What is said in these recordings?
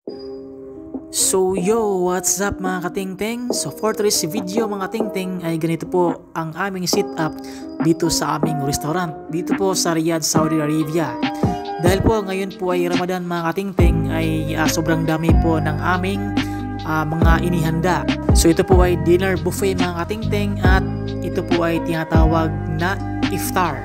So yo, what's up mga katingting? So for today's video mga katingting ay ganito po ang aming setup dito sa aming restaurant dito po sa Riyadh, Saudi Arabia. Dahil po ngayon po ay Ramadan mga katingting ay sobrang dami po ng aming mga inihanda. So ito po ay dinner buffet mga katingting at ito po ay tinatawag na iftar.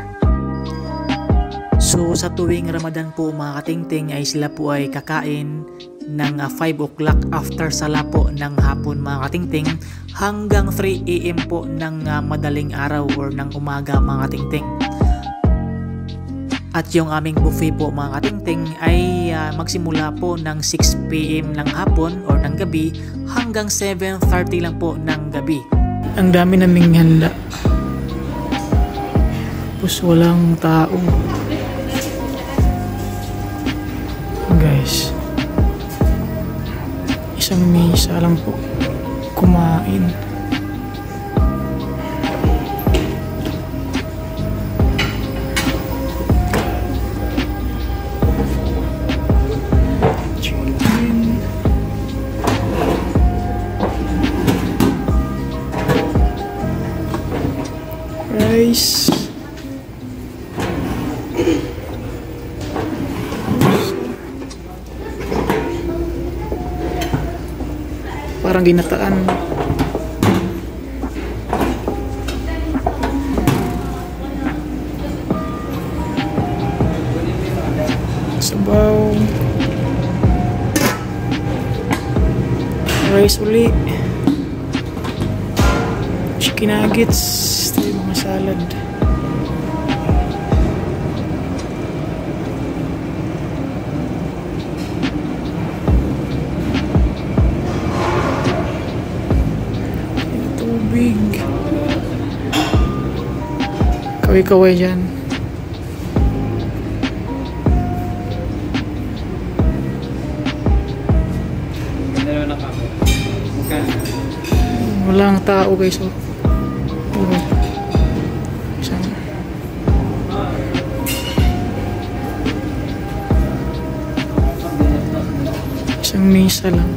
So sa tuwing Ramadan po mga katingting ay sila po ay kakain ng 5 o'clock after sala po ng hapon mga katingting hanggang 3 AM po ng madaling araw or ng umaga mga katingting. At yung aming buffet po mga katingting ay magsimula po ng 6 PM ng hapon or ng gabi hanggang 7:30 lang po ng gabi. Ang dami naming handa. Tapos walang tao. Guys. Isang mesa lang po kumain. Chicken. Rice. Parang ginataan. Sabaw. Rice uli. Chicken nuggets. Ito yung mga salad. Tubig. Kaway-kaway dyan. Walang tao guys. Isang mesa lang.